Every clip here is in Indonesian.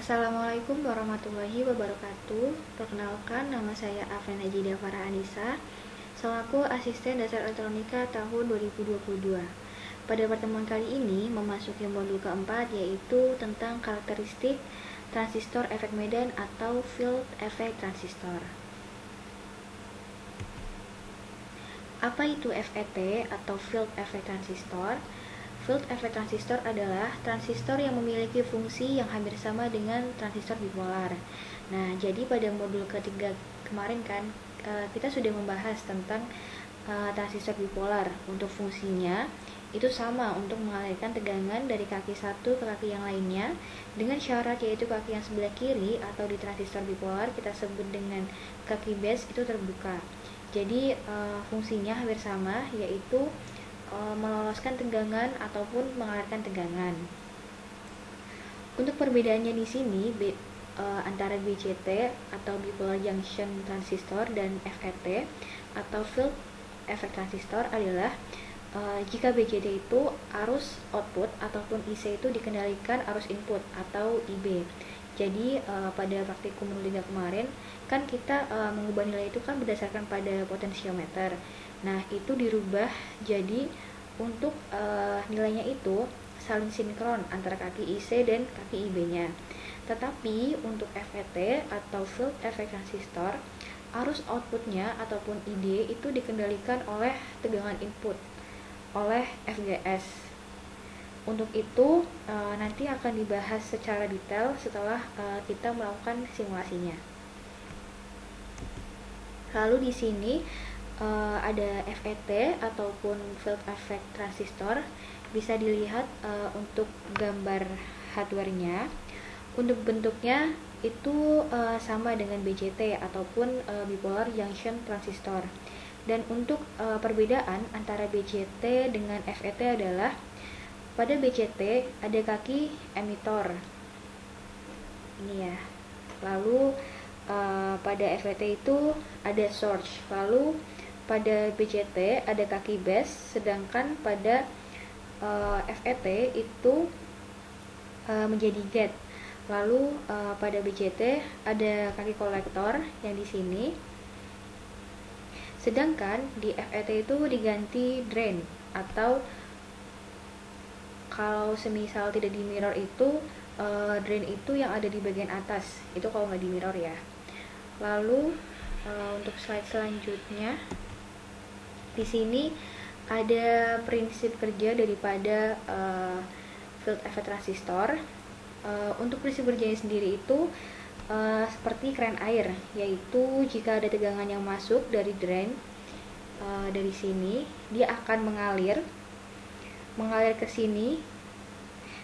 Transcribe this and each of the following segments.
Assalamualaikum warahmatullahi wabarakatuh. Perkenalkan, nama saya Afren Najida Farah Anissa, selaku Asisten Dasar Elektronika tahun 2022. Pada pertemuan kali ini memasuki modul keempat, yaitu tentang karakteristik transistor efek medan atau field effect transistor. Apa itu FET atau field effect transistor? Field effect transistor adalah transistor yang memiliki fungsi yang hampir sama dengan transistor bipolar. Nah, jadi pada modul ketiga kemarin kan kita sudah membahas tentang transistor bipolar. Untuk fungsinya itu sama untuk mengalirkan tegangan dari kaki satu ke kaki yang lainnya dengan syarat yaitu kaki yang sebelah kiri atau di transistor bipolar kita sebut dengan kaki base itu terbuka. Jadi fungsinya hampir sama, yaitu meloloskan tegangan ataupun mengalirkan tegangan. Untuk perbedaannya di sini antara BJT atau bipolar junction transistor dan FET atau field effect transistor adalah jika BJT itu arus output ataupun IC itu dikendalikan arus input atau IB. Jadi pada praktikum modul 3 kemarin kan kita mengubah nilai itu kan berdasarkan pada potensiometer. Nah, itu dirubah jadi untuk nilainya itu saling sinkron antara kaki IC dan kaki IB-nya. Tetapi untuk FET atau field effect transistor, arus outputnya ataupun ID itu dikendalikan oleh tegangan input, oleh FGS. Untuk itu nanti akan dibahas secara detail setelah kita melakukan simulasinya. Lalu di sini ada FET ataupun field effect transistor, bisa dilihat untuk gambar hardware-nya. Untuk bentuknya itu sama dengan BJT ataupun bipolar junction transistor. Dan untuk perbedaan antara BJT dengan FET adalah pada BJT ada kaki emitor ini ya, lalu pada FET itu ada source, lalu pada BJT ada kaki base, sedangkan pada FET itu menjadi gate. Lalu pada BJT ada kaki kolektor yang di sini, sedangkan di FET itu diganti drain, atau kalau semisal tidak di mirror itu drain itu yang ada di bagian atas, itu kalau nggak di mirror ya. Lalu untuk slide selanjutnya, di sini ada prinsip kerja daripada field effect transistor. Untuk prinsip kerjanya sendiri itu seperti keran air, yaitu jika ada tegangan yang masuk dari drain dari sini, dia akan mengalir ke sini.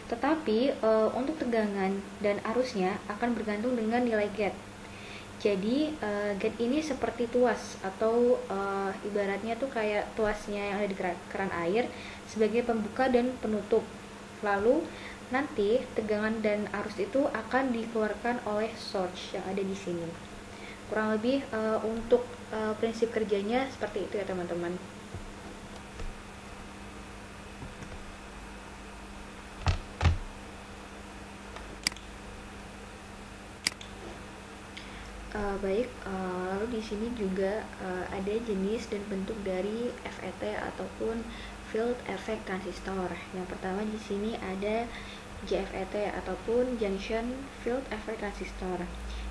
Tetapi untuk tegangan dan arusnya akan bergantung dengan nilai gate. Jadi gate ini seperti tuas atau ibaratnya tuh kayak tuasnya yang ada di keran air sebagai pembuka dan penutup. Lalu nanti tegangan dan arus itu akan dikeluarkan oleh source yang ada di sini. Kurang lebih untuk prinsip kerjanya seperti itu ya teman-teman. Lalu di sini juga ada jenis dan bentuk dari FET ataupun field effect transistor. Yang pertama di sini ada JFET ataupun junction field effect transistor.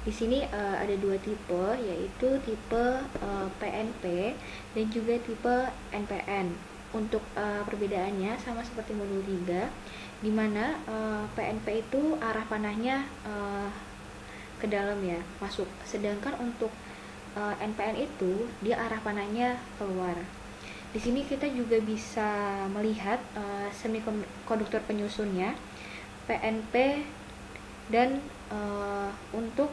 Di sini ada dua tipe, yaitu tipe PNP dan juga tipe NPN. Untuk perbedaannya sama seperti modul 3, di mana PNP itu arah panahnya ke dalam ya, masuk. Sedangkan untuk NPN itu dia arah panahnya keluar. Di sini kita juga bisa melihat semikonduktor penyusunnya PNP dan untuk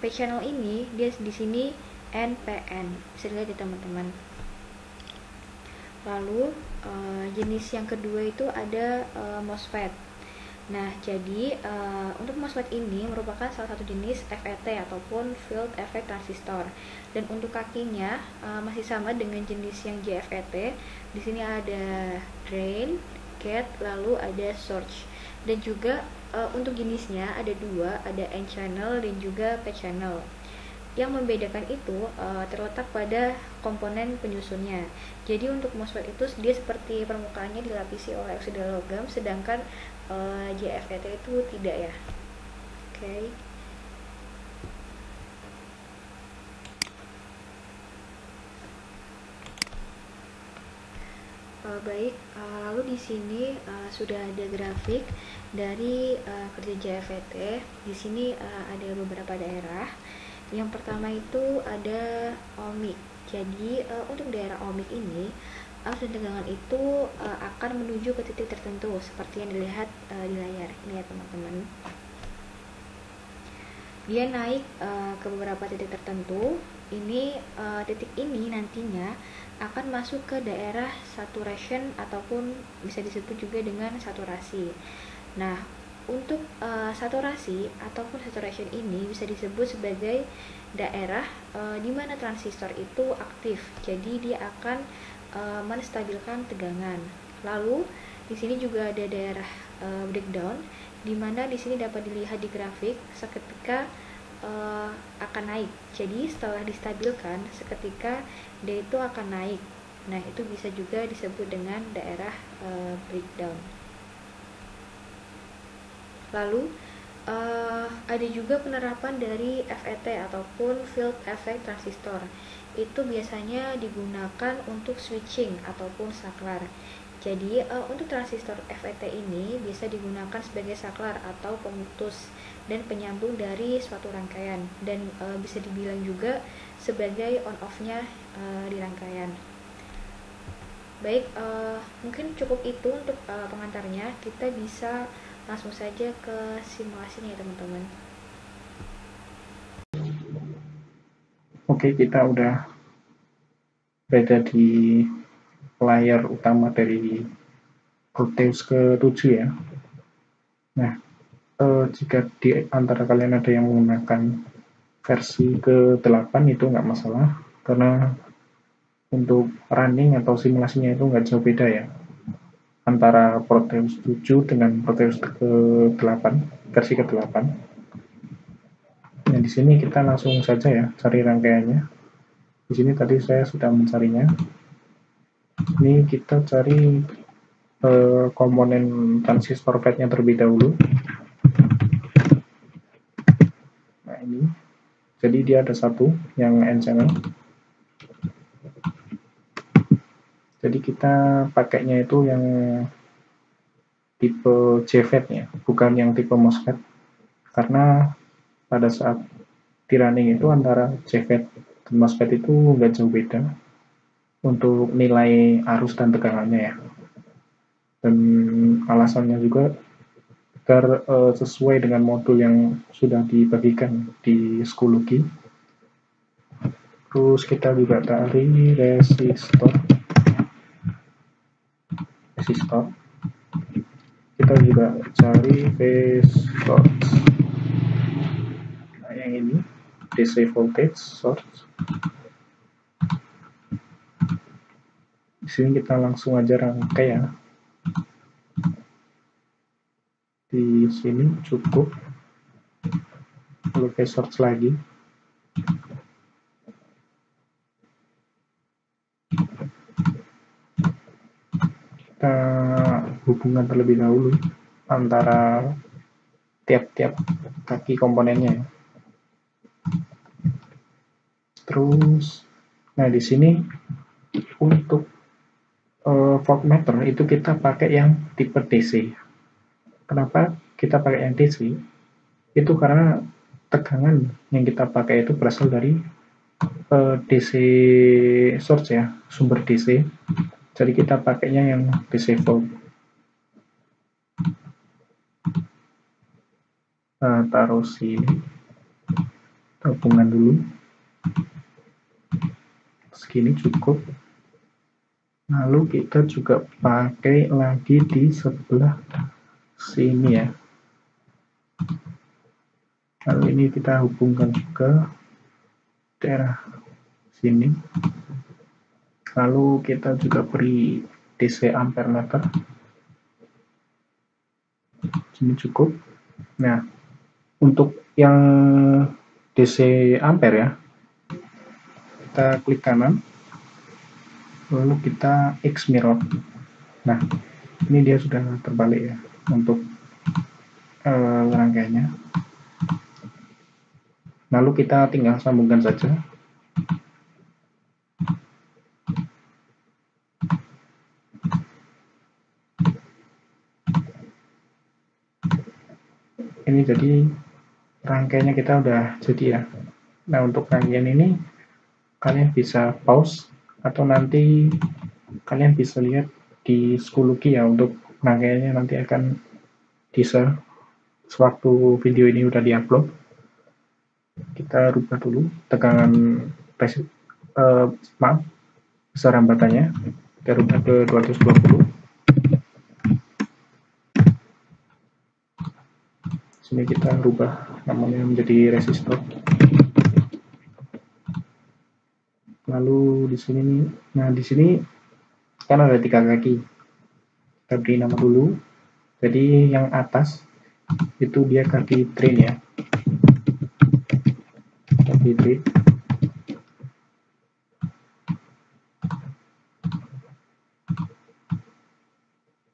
P channel ini dia di sini NPN. Bisa dilihat ya teman-teman. Lalu jenis yang kedua itu ada MOSFET. Nah, jadi untuk MOSFET ini merupakan salah satu jenis FET ataupun field effect transistor. Dan untuk kakinya masih sama dengan jenis yang JFET. Di sini ada drain, gate, lalu ada source. Dan juga untuk jenisnya ada dua, ada N channel dan juga P channel. Yang membedakan itu terletak pada komponen penyusunnya. Jadi untuk MOSFET itu dia seperti permukaannya dilapisi oleh oksida logam, sedangkan JFET itu tidak ya. Oke. Baik, lalu di sini sudah ada grafik dari kerja JFET. Di sini ada beberapa daerah. Yang pertama itu ada ohmik. Jadi untuk daerah ohmik ini arus dan tegangan itu akan menuju ke titik tertentu seperti yang dilihat di layar ini ya teman-teman. Dia naik ke beberapa titik tertentu. Ini titik ini nantinya akan masuk ke daerah saturation ataupun bisa disebut juga dengan saturasi. Nah, untuk saturasi ataupun saturation ini bisa disebut sebagai daerah di mana transistor itu aktif. Jadi dia akan menstabilkan tegangan. Lalu di sini juga ada daerah breakdown, di mana di sini dapat dilihat di grafik seketika akan naik. Jadi setelah distabilkan, seketika dia itu akan naik. Nah, itu bisa juga disebut dengan daerah breakdown. Lalu ada juga penerapan dari FET ataupun field effect transistor. Itu biasanya digunakan untuk switching ataupun saklar. Jadi untuk transistor FET ini bisa digunakan sebagai saklar atau pemutus dan penyambung dari suatu rangkaian, dan bisa dibilang juga sebagai on off-nya di rangkaian. Baik, mungkin cukup itu untuk pengantarnya. Kita bisa langsung saja ke simulasinya ya teman-teman. Oke, kita udah berada di layar utama dari Proteus ke-7 ya. Nah, jika di antara kalian ada yang menggunakan versi ke-8 itu nggak masalah, karena untuk running atau simulasinya itu nggak jauh beda ya antara Proteus 7 dengan Proteus ke-8, versi ke-8. Nah, di sini kita langsung saja ya cari rangkaiannya. Di sini tadi saya sudah mencarinya. Ini kita cari komponen transistor FET-nya terlebih dahulu. Nah, ini. Jadi dia ada satu yang N channel. Jadi kita pakainya itu yang tipe JFET ya, bukan yang tipe MOSFET. Karena pada saat di running itu antara JFET dan MOSFET itu nggak jauh beda untuk nilai arus dan tegangannya ya. Dan alasannya juga agar sesuai dengan modul yang sudah dibagikan di Schoology. Terus kita juga cari resistor. Kita juga cari phase source. Nah, yang ini DC voltage source. Di sini kita langsung aja rangkai ya. Di sini cukup. Lalu phase source lagi. Kita hubungan terlebih dahulu antara tiap-tiap kaki komponennya. Terus, nah di sini untuk voltmeter itu kita pakai yang tipe DC. Kenapa kita pakai yang DC? Itu karena tegangan yang kita pakai itu berasal dari DC source ya, sumber DC. Jadi kita pakainya yang DC volt. Nah, taruh sini, hubungan dulu. Segini cukup. Lalu kita juga pakai lagi di sebelah sini ya. Lalu ini kita hubungkan juga daerah sini. Lalu kita juga beri DC ampere meter. Sini cukup. Nah, untuk yang DC ampere ya, kita klik kanan, lalu kita X mirror. Nah, ini dia sudah terbalik ya untuk rangkaiannya. Lalu kita tinggal sambungkan saja. Ini jadi rangkaiannya kita udah jadi ya. Nah, untuk rangkaian ini kalian bisa pause atau nanti kalian bisa lihat di Schoology ya, untuk rangkaiannya nanti akan di-share sewaktu video ini udah diupload. Kita rubah dulu tegangan besar hambatannya, kita rubah ke 220. Sini kita rubah namanya menjadi resistor. Lalu di sini nih, nah di sini kan ada 3 kaki. Kita beri nama dulu. Jadi yang atas itu dia kaki drain ya. Kaki drain.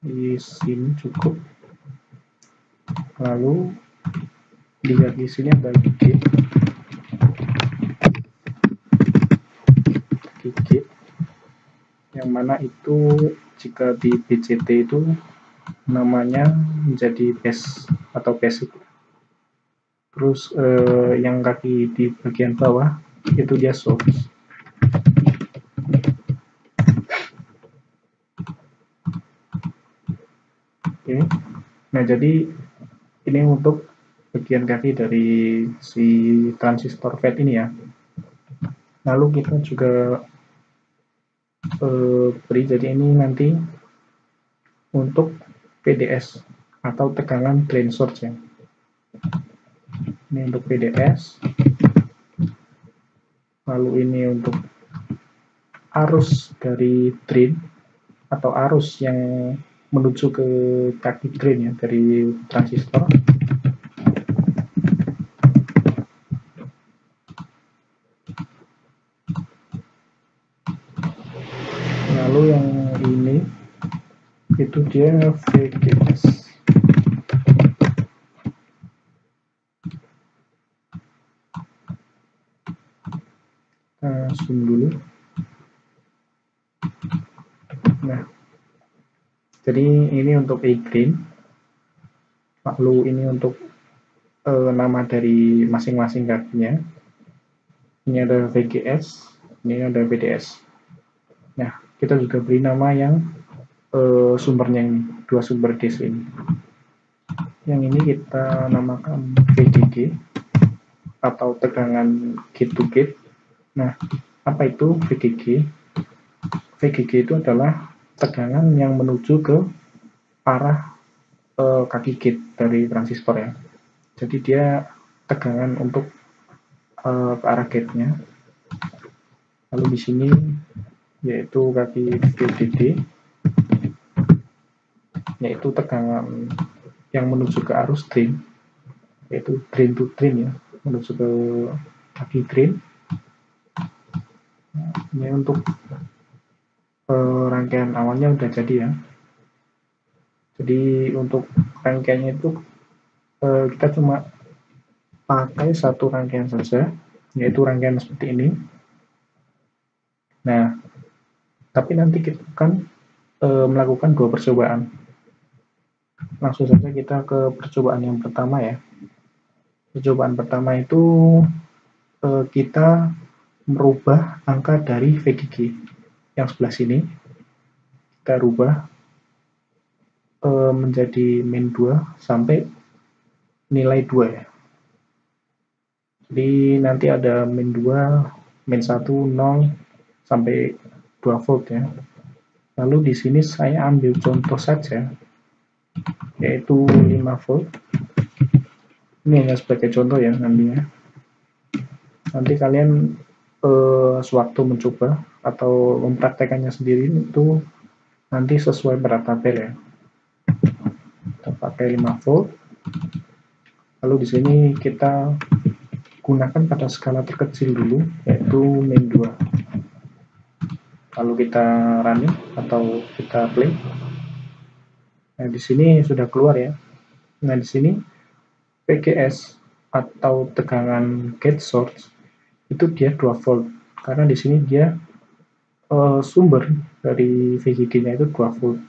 Di sini cukup. Lalu lihat di sini ada gate. Yang mana itu jika di BCT itu namanya menjadi base atau basic. Terus yang kaki di bagian bawah itu dia source. Oke. Nah, jadi ini untuk bagian kaki dari si transistor FET ini ya. Lalu kita juga beri, jadi ini nanti untuk PDS atau tegangan drain source ya. Ini untuk PDS. Lalu ini untuk arus dari drain atau arus yang menuju ke kaki drain ya dari transistor. Lalu yang ini itu dia VGS. Zoom dulu. Nah, jadi ini untuk E-green. Lalu ini untuk nama dari masing-masing kakinya. Ini ada VGS, ini ada VDS. Nah, kita juga beri nama yang sumbernya ini, 2 sumber DC ini. Yang ini kita namakan VGG atau tegangan gate to gate. Nah, apa itu VGG? VGG itu adalah tegangan yang menuju ke arah kaki gate dari transistor ya. Jadi dia tegangan untuk ke arah gate-nya. Lalu di sini yaitu kaki VDD, yaitu tegangan yang menuju ke arus drain, yaitu drain to drain ya, menuju ke kaki drain. Ini untuk rangkaian awalnya udah jadi ya. Jadi untuk rangkaiannya itu kita cuma pakai satu rangkaian saja, yaitu rangkaian seperti ini. Nah, tapi nanti kita akan melakukan 2 percobaan. Langsung saja kita ke percobaan yang pertama ya. Percobaan pertama itu kita merubah angka dari VGG yang sebelah sini. Kita rubah menjadi min 2 sampai nilai 2 ya. Jadi nanti ada min 2, min 1, 0 sampai 2 volt ya. Lalu di sini saya ambil contoh saja, yaitu 5 volt. Ini hanya sebagai contoh ya nantinya. Nanti kalian sewaktu mencoba atau mempraktekannya sendiri itu nanti sesuai berat tabel ya. Kita pakai 5 volt. Lalu di sini kita gunakan pada skala terkecil dulu, yaitu min 2. Lalu kita running atau kita play. Nah, di sini sudah keluar ya. Nah, di sini PGS atau tegangan gate source itu dia 2 volt. Karena di sini dia sumber dari VGG-nya itu 2 volt.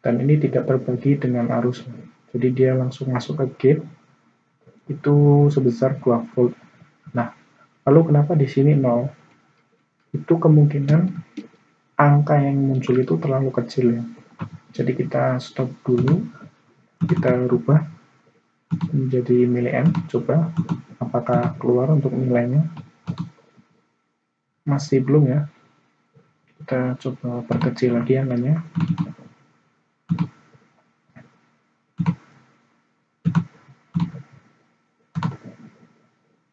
Dan ini tidak terbagi dengan arus. Jadi dia langsung masuk ke gate itu sebesar 2 volt. Nah, lalu kenapa di sini 0? Itu kemungkinan angka yang muncul itu terlalu kecil ya. Jadi kita stop dulu, kita rubah menjadi miliamp, coba apakah keluar untuk nilainya. Masih belum ya. Kita coba perkecil lagi angkanya.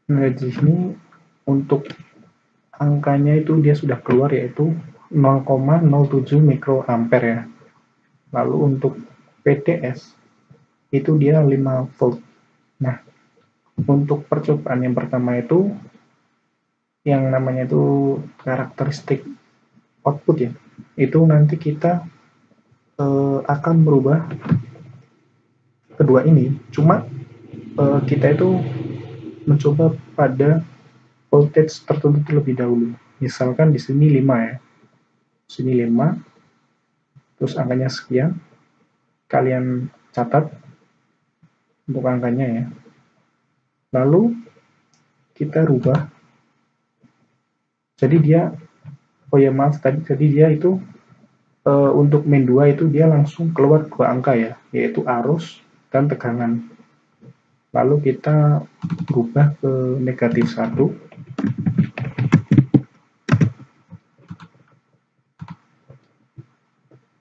Nah, di sini untuk angkanya itu dia sudah keluar, yaitu 0,07 mikroampere ya. Lalu untuk PDS itu dia 5 volt. Nah, untuk percobaan yang pertama itu yang namanya itu karakteristik output ya. Itu nanti kita akan merubah kedua ini. Cuma kita itu mencoba pada voltage tertentu terlebih dahulu. Misalkan di sini 5 ya. Sini 5, terus angkanya sekian. Kalian catat untuk angkanya ya. Lalu kita rubah. Jadi dia, oh ya maaf tadi, jadi dia itu untuk min 2 itu dia langsung keluar 2 angka ya, yaitu arus dan tegangan. Lalu kita rubah ke negatif 1.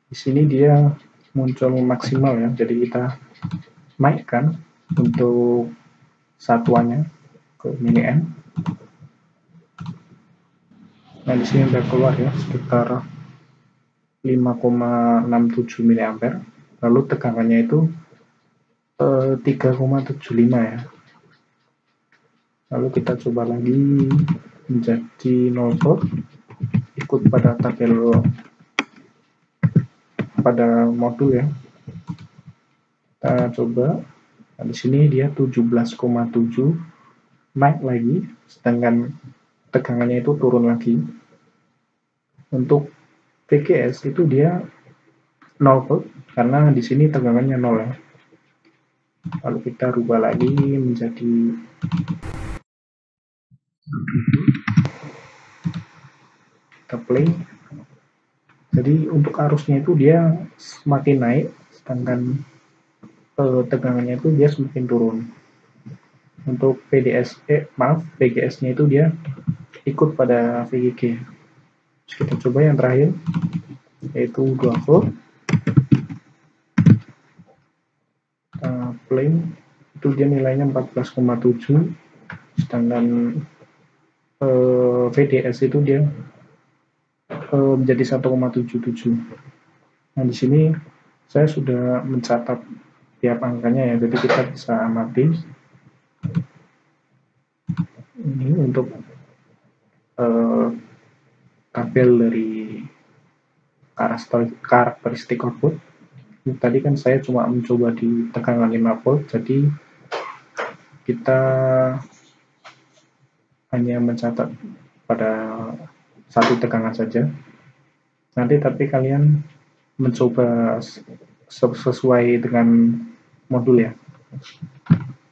Di sini dia muncul maksimal ya, jadi kita naikkan untuk satuannya ke miliamp. Nah, di sini udah keluar ya sekitar 5,67 miliampere. Lalu tegangannya itu 3,75 ya. Lalu kita coba lagi menjadi 0 volt, ikut pada tabel pada modul ya. Kita coba. Nah, di sini dia 17,7 naik lagi, sedangkan tegangannya itu turun lagi. Untuk PGS itu dia 0 volt karena di sini tegangannya 0 ya. Lalu kita rubah lagi menjadi kita play. Jadi untuk arusnya itu dia semakin naik, sedangkan tegangannya itu dia semakin turun. Untuk PGS-nya itu dia ikut pada VGG. Kita coba yang terakhir, yaitu 2 volt. Play itu dia nilainya 14,7, sedangkan VDS itu dia menjadi 1,77. Nah, di sini saya sudah mencatat tiap angkanya ya, jadi kita bisa amati. Ini untuk tabel dari karakteristik output. Tadi kan saya cuma mencoba di tegangan 5 volt, jadi kita hanya mencatat pada satu tegangan saja. Nanti tapi kalian mencoba sesuai dengan modul ya.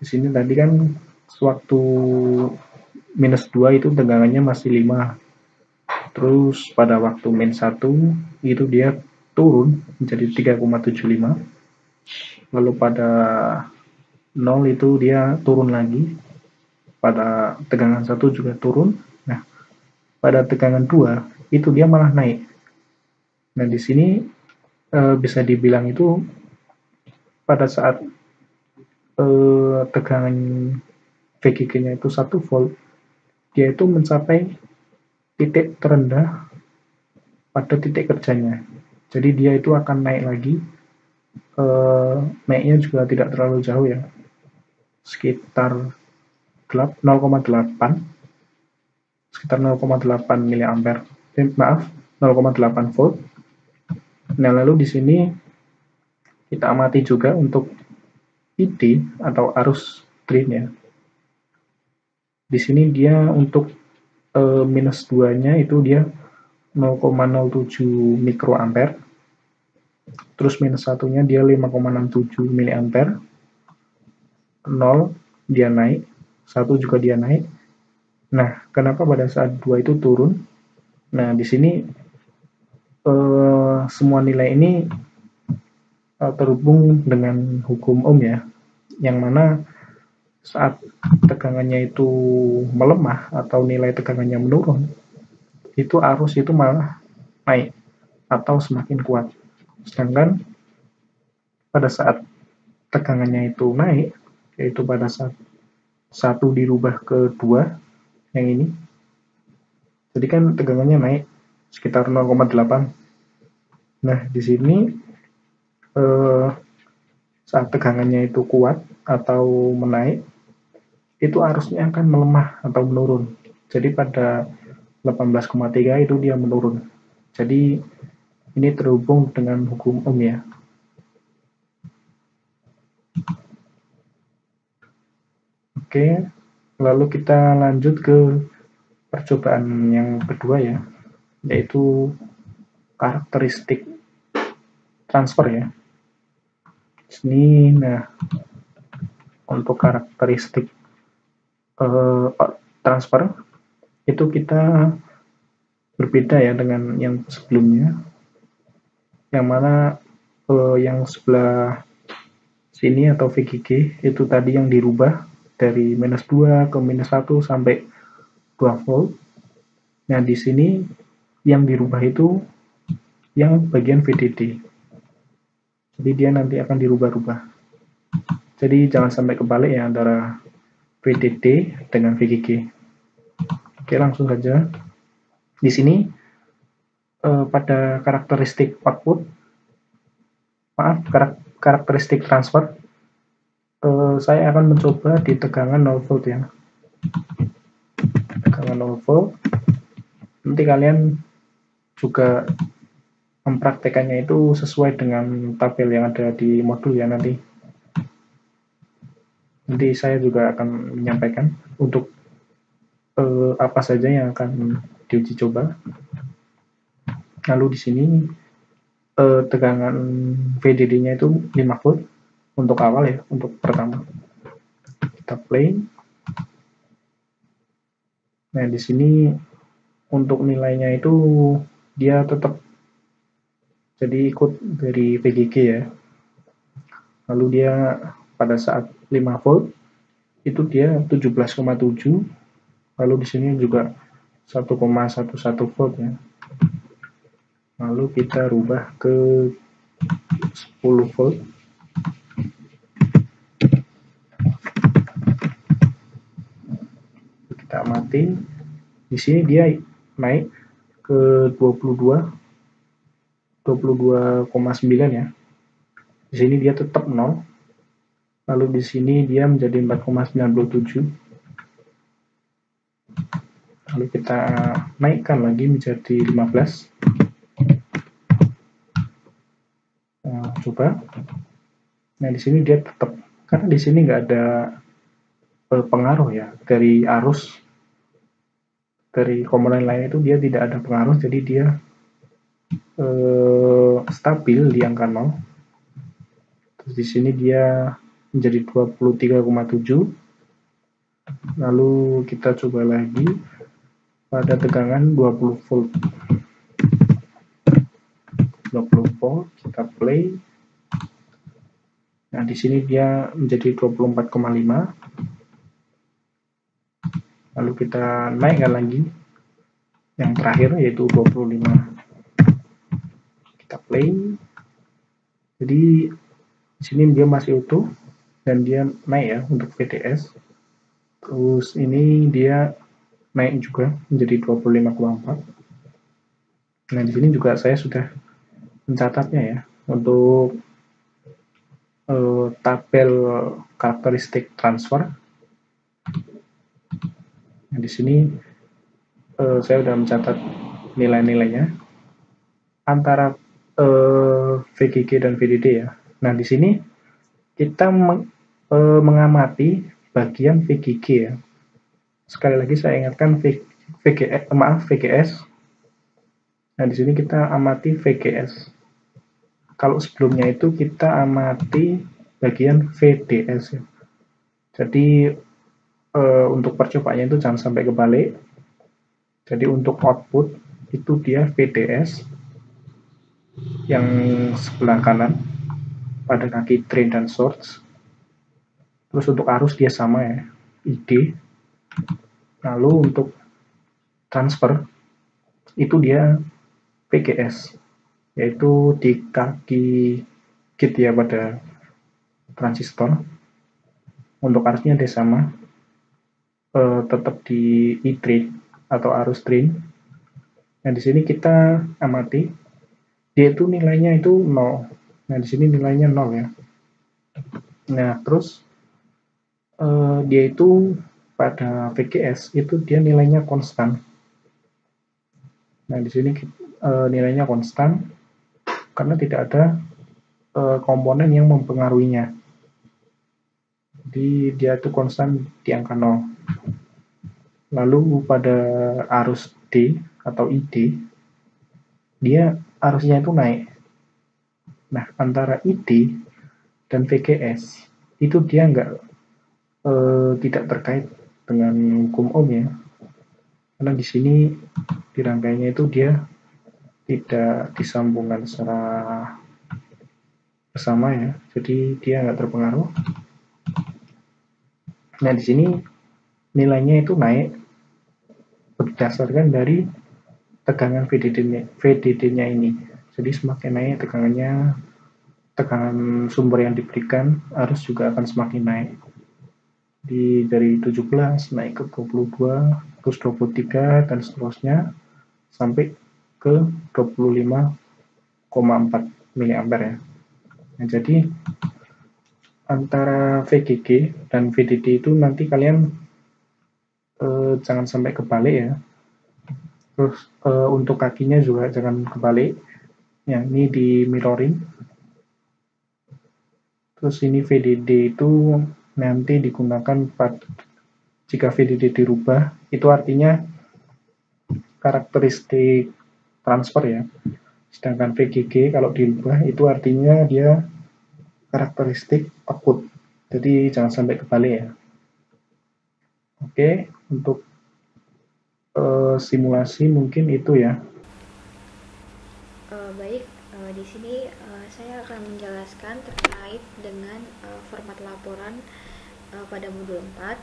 Di sini tadi kan sewaktu minus 2 itu tegangannya masih 5. Terus pada waktu min 1 itu dia turun menjadi 3,75. Lalu pada 0 itu dia turun lagi. Pada tegangan 1 juga turun. Nah, pada tegangan 2 itu dia malah naik. Nah, di sini bisa dibilang itu pada saat tegangan VGG-nya itu 1 volt, dia itu mencapai titik terendah pada titik kerjanya. Jadi dia itu akan naik lagi naiknya juga tidak terlalu jauh ya, sekitar 0,8 sekitar 0,8 miliampere, maaf 0,8 volt. Nah, lalu di sini kita amati juga untuk ID atau arus drain ya. Di sini dia untuk minus 2-nya itu dia 0,07 mikroampere. Terus minus 1-nya dia 5,67 miliampere. 0 dia naik, 1 juga dia naik. Nah, kenapa pada saat 2 itu turun? Nah, di sini semua nilai ini terhubung dengan hukum Ohm ya, yang mana saat tegangannya itu melemah atau nilai tegangannya menurun, itu arus itu malah naik atau semakin kuat. Sedangkan pada saat tegangannya itu naik, yaitu pada saat 1 dirubah ke 2, yang ini, jadi kan tegangannya naik sekitar 0,8. Nah, di sini saat tegangannya itu kuat atau menaik, itu arusnya akan melemah atau menurun. Jadi pada 18,3 itu dia menurun. Jadi ini terhubung dengan hukum Ohm ya. Oke, lalu kita lanjut ke percobaan yang kedua ya, yaitu karakteristik transfer ya. Sini, nah, untuk karakteristik transfer itu kita berbeda ya dengan yang sebelumnya, yang mana yang sebelah sini atau VGG itu tadi yang dirubah dari minus 2 ke minus 1 sampai 2 volt. Nah, di sini yang dirubah itu yang bagian VDD. Jadi dia nanti akan dirubah-rubah. Jadi jangan sampai kebalik ya antara VDD dengan VGG. Oke, langsung saja. Di sini pada karakteristik output, karakteristik transfer, saya akan mencoba di tegangan 0 volt ya. Tegangan 0 volt. Nanti kalian juga mempraktekannya itu sesuai dengan tabel yang ada di modul ya nanti. Nanti saya juga akan menyampaikan untuk apa saja yang akan diuji coba. Lalu di sini tegangan VDD-nya itu 5 volt untuk awal ya, untuk pertama. Kita play. Nah, di sini untuk nilainya itu dia tetap jadi ikut dari VGG ya. Lalu dia pada saat 5 volt itu dia 17,7. Lalu di sini juga 1,11 volt ya. Lalu kita rubah ke 10 volt. Kita amati. Di sini dia naik ke 22,9 ya. Di sini dia tetap 0. Lalu di sini dia menjadi 4,97. Lalu kita naikkan lagi menjadi 15. Nah, coba. Nah, di sini dia tetap, karena di sini nggak ada pengaruh ya dari arus dari komponen lain, itu dia tidak ada pengaruh, jadi dia stabil di angka 0. Terus di sini dia menjadi 23,7. Lalu kita coba lagi pada tegangan 20 volt. 20 volt, kita play. Nah, di sini dia menjadi 24,5. Lalu kita naikkan lagi yang terakhir yaitu 25. Kita play. Jadi di sini dia masih utuh dan dia naik ya untuk VDS. Terus ini dia naik juga menjadi 25,4. Nah, di sini juga saya sudah mencatatnya ya untuk tabel karakteristik transfer. Nah, di sini saya sudah mencatat nilai-nilainya antara VGG dan VDD ya. Nah, di sini kita mengamati bagian VGG ya. Sekali lagi saya ingatkan VGS. Nah, di sini kita amati VGS. Kalau sebelumnya itu kita amati bagian VDS ya. Jadi untuk percobaannya itu jangan sampai kebalik. Jadi untuk output itu dia VDS yang sebelah kanan pada kaki drain dan source. Terus untuk arus dia sama ya, ID. Lalu untuk transfer itu dia VGS, yaitu di kaki gate ya pada transistor. Untuk arusnya dia sama, tetap di E-drain atau arus drain. Nah, di sini kita amati dia itu nilainya itu 0. Nah, di sini nilainya 0 ya. Nah, terus dia itu pada VGS itu dia nilainya konstan. Nah, di sini nilainya konstan karena tidak ada komponen yang mempengaruhinya. Jadi dia itu konstan di angka 0. Lalu pada arus D atau ID, dia arusnya itu naik. Nah, antara ID dan VGS itu dia tidak terkait dengan hukum Ohm ya. Karena di sini di rangkaiannya itu dia tidak disambungkan secara bersama ya. Jadi dia nggak terpengaruh. Nah, di sini nilainya itu naik berdasarkan dari tegangan VDD-nya ini. Jadi semakin naik tegangannya, tegangan sumber yang diberikan arus juga akan semakin naik. Dari 17 naik ke 22, terus 23 dan seterusnya sampai ke 25,4 mA ya. Nah, jadi antara VGG dan VDD itu nanti kalian jangan sampai kebalik ya. Terus untuk kakinya juga jangan kebalik. Yang ini di mirroring. Terus ini VDD itu nanti digunakan jika VDD dirubah, itu artinya karakteristik transfer ya. Sedangkan VGG kalau dirubah itu artinya dia karakteristik output. Jadi jangan sampai kebalik ya. Oke, untuk simulasi mungkin itu ya. Baik, di sini saya akan menjelaskan terkait dengan format laporan pada modul 4.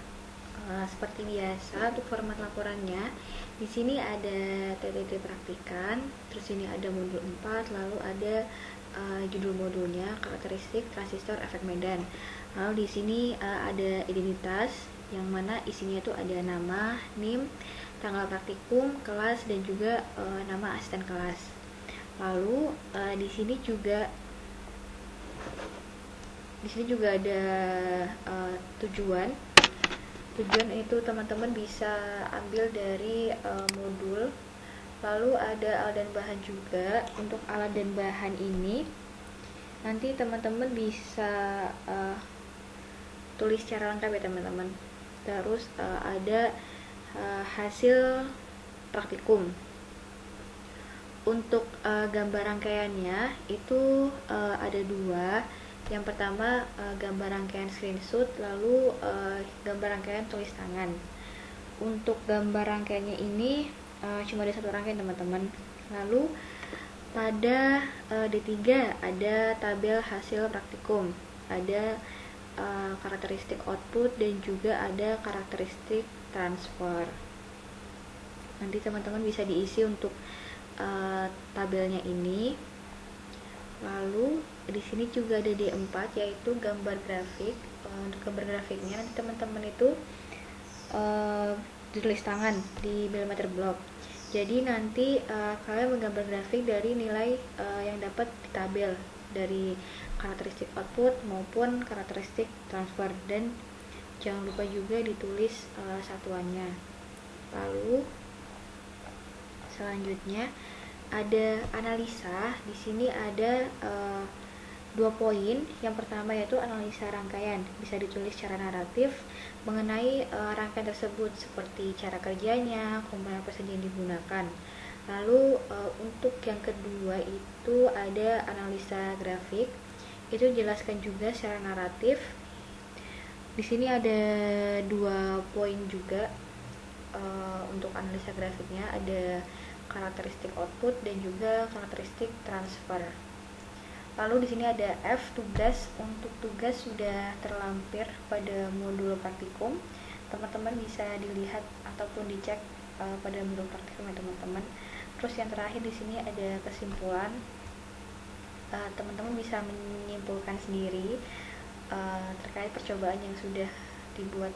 Seperti biasa untuk format laporannya, di sini ada TTT praktikan, terus ini ada modul 4, lalu ada judul modulnya, karakteristik transistor efek medan. Lalu di sini ada identitas yang mana isinya itu ada nama, NIM, tanggal praktikum, kelas, dan juga nama asisten kelas. Lalu di sini juga ada tujuan itu teman-teman bisa ambil dari modul. Lalu ada alat dan bahan juga. Untuk alat dan bahan ini nanti teman-teman bisa tulis secara lengkap ya teman-teman. Terus ada hasil praktikum. Untuk gambar rangkaiannya itu ada 2. Yang pertama gambar rangkaian screenshot, lalu gambar rangkaian tulis tangan. Untuk gambar rangkaiannya ini cuma ada 1 rangkaian teman-teman. Lalu pada D3 ada tabel hasil praktikum, ada karakteristik output, dan juga ada karakteristik transfer. Nanti teman-teman bisa diisi untuk tabelnya ini. Lalu di sini juga ada D4 yaitu gambar grafik. Untuk gambar grafiknya nanti teman-teman itu ditulis tangan di mm block. Jadi nanti kalian menggambar grafik dari nilai yang dapat di tabel. dari karakteristik output maupun karakteristik transfer, dan jangan lupa juga ditulis satuannya. Lalu selanjutnya ada analisa. Di sini ada 2 poin. Yang pertama yaitu analisa rangkaian, bisa ditulis secara naratif mengenai rangkaian tersebut seperti cara kerjanya, komponen apa saja yang digunakan. Lalu untuk yang kedua itu ada analisa grafik, itu dijelaskan juga secara naratif. Di sini ada 2 poin juga. Untuk analisa grafiknya ada karakteristik output dan juga karakteristik transfer. Lalu di sini ada F, tugas. Untuk tugas sudah terlampir pada modul praktikum. Teman-teman bisa dilihat ataupun dicek pada modul praktikum ya teman-teman. Terus yang terakhir di sini ada kesimpulan. Teman-teman bisa menyimpulkan sendiri terkait percobaan yang sudah dibuat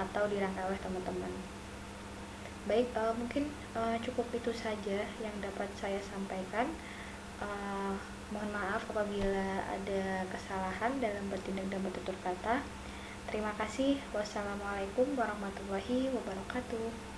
atau dirangkai oleh teman-teman. Baik, mungkin cukup itu saja yang dapat saya sampaikan. Mohon maaf apabila ada kesalahan dalam bertindak dan bertutur kata. Terima kasih. Wassalamualaikum warahmatullahi wabarakatuh.